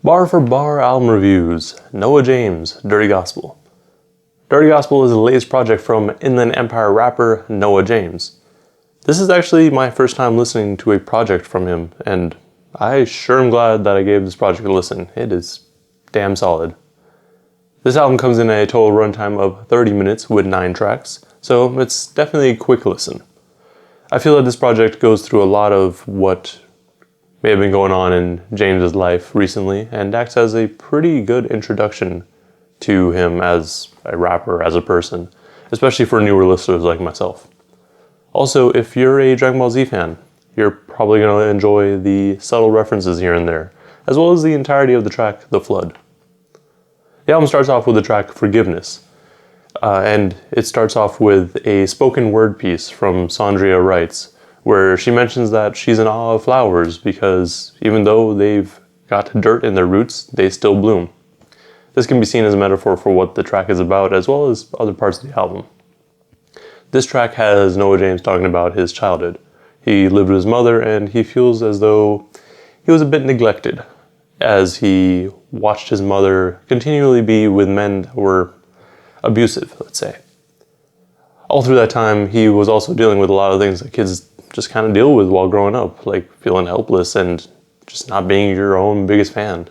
Bar for bar album reviews. NOA James, Dirty Gospel. Dirty Gospel is the latest project from Inland Empire rapper NOA James. This is actually my first time listening to a project from him, and I sure am glad that I gave this project a listen. It is damn solid. This album comes in a total runtime of 30 minutes with 9 tracks, so it's definitely a quick listen. I feel that this project goes through a lot of what may have been going on in James's life recently and acts as a pretty good introduction to him as a rapper, as a person, especially for newer listeners like myself. Also, if you're a Dragon Ball Z fan, you're probably going to enjoy the subtle references here and there, as well as the entirety of the track, The Flood. The album starts off with the track Forgiveness, and it starts off with a spoken word piece from Sandria Writes, where she mentions that she's in awe of flowers because even though they've got dirt in their roots, they still bloom. This can be seen as a metaphor for what the track is about, as well as other parts of the album. This track has NOA James talking about his childhood. He lived with his mother, and he feels as though he was a bit neglected, as he watched his mother continually be with men that were abusive, let's say. All through that time, he was also dealing with a lot of things that kids just kind of deal with while growing up, like feeling helpless and just not being your own biggest fan.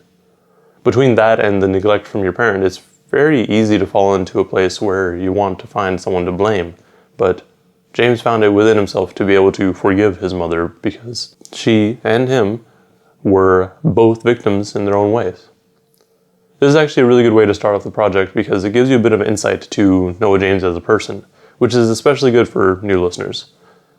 Between that and the neglect from your parent, it's very easy to fall into a place where you want to find someone to blame. But James found it within himself to be able to forgive his mother because she and him were both victims in their own ways. This is actually a really good way to start off the project because it gives you a bit of insight to NOA James as a person, which is especially good for new listeners.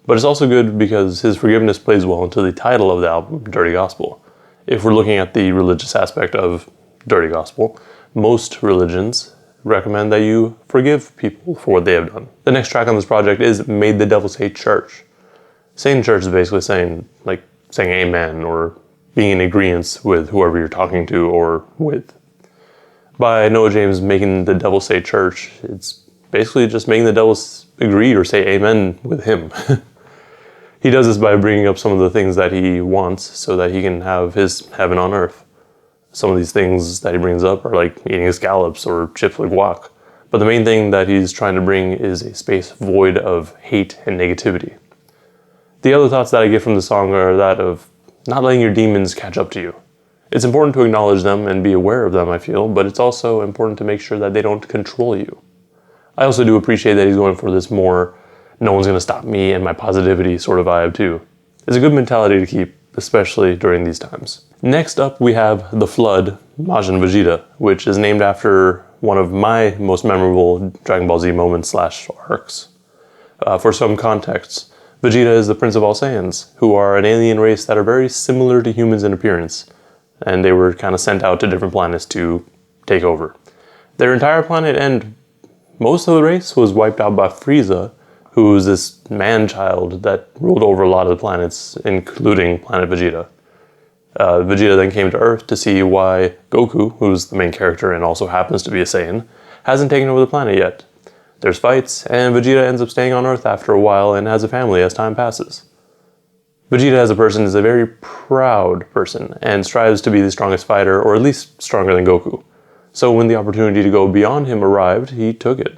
But it's also good because his forgiveness plays well into the title of the album, Dirty Gospel. If we're looking at the religious aspect of Dirty Gospel, most religions recommend that you forgive people for what they have done. The next track on this project is Made the Devil Say Church. Saying church is basically saying amen or being in agreement with whoever you're talking to or with. By NOA James making the devil say church, it's basically just making the devil agree or say amen with him. He does this by bringing up some of the things that he wants so that he can have his heaven on earth. Some of these things that he brings up are like eating scallops or chips with guac. But the main thing that he's trying to bring is a space void of hate and negativity. The other thoughts that I get from the song are that of not letting your demons catch up to you. It's important to acknowledge them and be aware of them, I feel, but it's also important to make sure that they don't control you. I also do appreciate that he's going for this more no one's going to stop me and my positivity sort of vibe too. It's a good mentality to keep, especially during these times. Next up we have The Flood, Majin Vegeta, which is named after one of my most memorable Dragon Ball Z moments / arcs. For some context, Vegeta is the Prince of all Saiyans, who are an alien race that are very similar to humans in appearance, and they were kind of sent out to different planets to take over. Their entire planet and most of the race was wiped out by Frieza, who's this man-child that ruled over a lot of the planets, including planet Vegeta. Vegeta then came to Earth to see why Goku, who's the main character and also happens to be a Saiyan, hasn't taken over the planet yet. There's fights, and Vegeta ends up staying on Earth after a while and has a family as time passes. Vegeta as a person is a very proud person and strives to be the strongest fighter, or at least stronger than Goku. So when the opportunity to go beyond him arrived, he took it.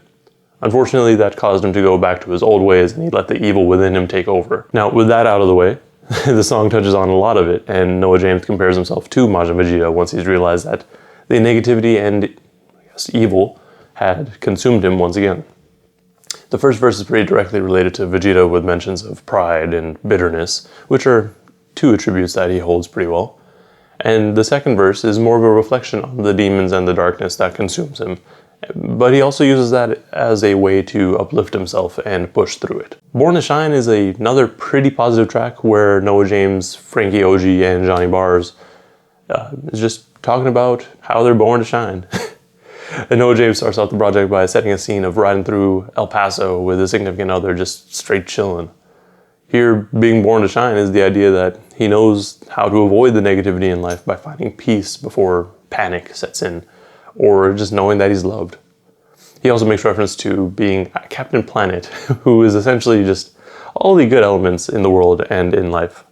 Unfortunately, that caused him to go back to his old ways and he let the evil within him take over. Now, with that out of the way, the song touches on a lot of it, and NOA James compares himself to Majin Vegeta once he's realized that the negativity and evil had consumed him once again. The first verse is pretty directly related to Vegeta with mentions of pride and bitterness, which are two attributes that he holds pretty well. And the second verse is more of a reflection on the demons and the darkness that consumes him. But he also uses that as a way to uplift himself and push through it. Born to Shine is another pretty positive track where NOA James, Frankie OG, and Johnny Bars is just talking about how they're born to shine. And NOA James starts off the project by setting a scene of riding through El Paso with a significant other just straight chilling. Here, being born to shine is the idea that he knows how to avoid the negativity in life by finding peace before panic sets in, or just knowing that he's loved. He also makes reference to being Captain Planet, who is essentially just all the good elements in the world and in life.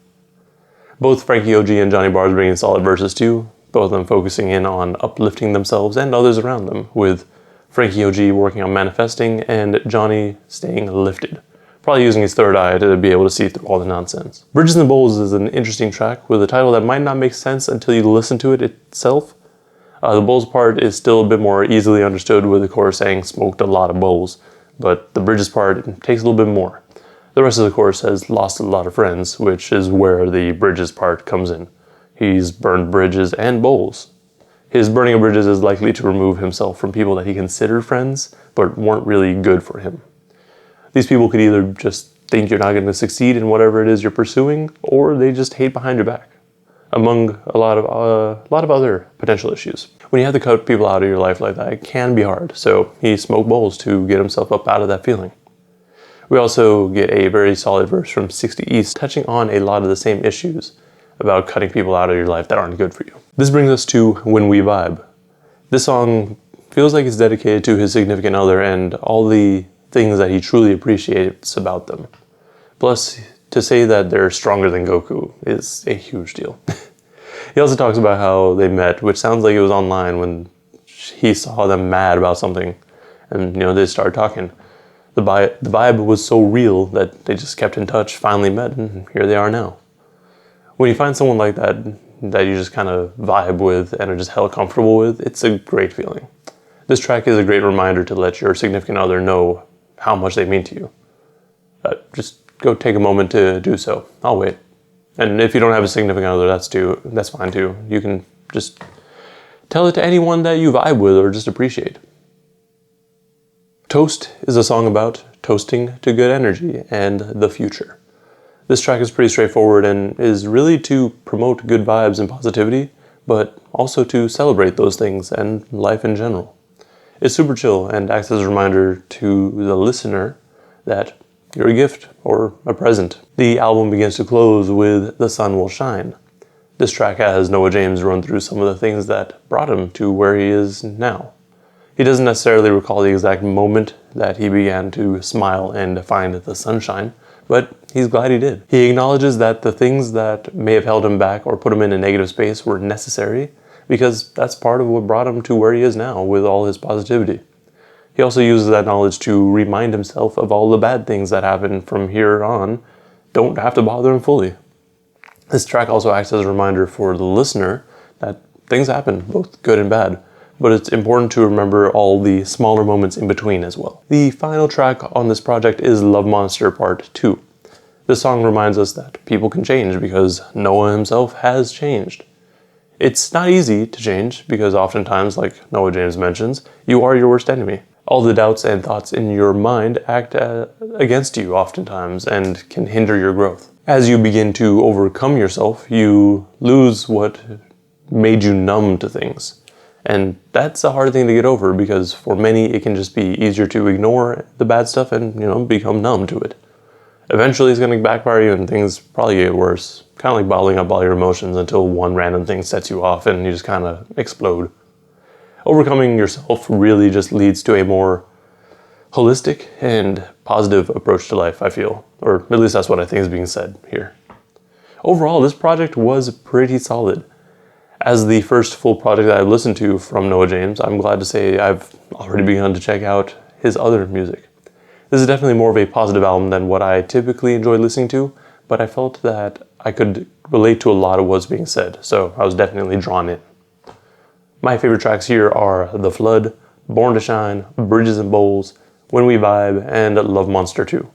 Both Frankie OG and Johnny Bars bring in solid verses too, both of them focusing in on uplifting themselves and others around them, with Frankie OG working on manifesting and Johnny staying lifted, probably using his third eye to be able to see through all the nonsense. Bridges and Bowls is an interesting track with a title that might not make sense until you listen to it itself. The bowls part is still a bit more easily understood, with the chorus saying smoked a lot of bowls, but the bridges part takes a little bit more. The rest of the chorus says lost a lot of friends, which is where the bridges part comes in. He's burned bridges and bowls. His burning of bridges is likely to remove himself from people that he considered friends, but weren't really good for him. These people could either just think you're not going to succeed in whatever it is you're pursuing, or they just hate behind your back, among a lot of other potential issues. When you have to cut people out of your life like that, it can be hard, so he smoked bowls to get himself up out of that feeling. We also get a very solid verse from 60 East, touching on a lot of the same issues about cutting people out of your life that aren't good for you. This brings us to When We Vibe. This song feels like it's dedicated to his significant other and all the things that he truly appreciates about them. Plus, to say that they're stronger than Goku is a huge deal. He also talks about how they met, which sounds like it was online when he saw them mad about something, and they started talking. The vibe was so real that they just kept in touch, finally met, and here they are now. When you find someone like that you just kind of vibe with and are just hella comfortable with, it's a great feeling. This track is a great reminder to let your significant other know how much they mean to you. Just go take a moment to do so. I'll wait. And if you don't have a significant other, that's fine too. You can just tell it to anyone that you vibe with or just appreciate. Toast is a song about toasting to good energy and the future. This track is pretty straightforward and is really to promote good vibes and positivity, but also to celebrate those things and life in general. It's super chill and acts as a reminder to the listener that you're a gift or a present. The album begins to close with The Sun Will Shine. This track has NOA James run through some of the things that brought him to where he is now. He doesn't necessarily recall the exact moment that he began to smile and find the sunshine, but he's glad he did. He acknowledges that the things that may have held him back or put him in a negative space were necessary, because that's part of what brought him to where he is now with all his positivity. He also uses that knowledge to remind himself of all the bad things that happen from here on don't have to bother him fully. This track also acts as a reminder for the listener that things happen, both good and bad, but it's important to remember all the smaller moments in between as well. The final track on this project is Love Monster Part 2. This song reminds us that people can change because Noah himself has changed. It's not easy to change because oftentimes, like NOA James mentions, you are your worst enemy. All the doubts and thoughts in your mind act against you oftentimes and can hinder your growth. As you begin to overcome yourself, you lose what made you numb to things. And that's a hard thing to get over because for many it can just be easier to ignore the bad stuff and, become numb to it. Eventually it's going to backfire you and things probably get worse. Kind of like bottling up all your emotions until one random thing sets you off and you just kind of explode. Overcoming yourself really just leads to a more holistic and positive approach to life, I feel. Or at least that's what I think is being said here. Overall, this project was pretty solid. As the first full project that I've listened to from NOA James, I'm glad to say I've already begun to check out his other music. This is definitely more of a positive album than what I typically enjoy listening to, but I felt that I could relate to a lot of what's being said, so I was definitely drawn in. My favorite tracks here are The Flood, Born to Shine, Bridges and Bowls, When We Vibe, and Love Monster 2.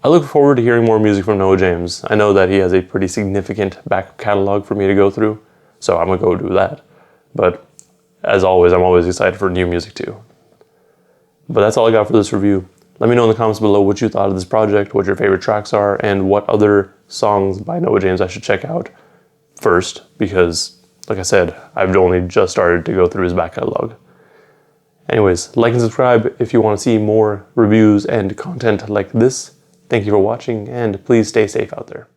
I look forward to hearing more music from NOA James. I know that he has a pretty significant back catalog for me to go through, so I'm gonna go do that. But as always, I'm always excited for new music too. But that's all I got for this review. Let me know in the comments below what you thought of this project, what your favorite tracks are, and what other songs by NOA James I should check out first, because like I said, I've only just started to go through his back catalog. Anyways, like and subscribe if you want to see more reviews and content like this. Thank you for watching, and please stay safe out there.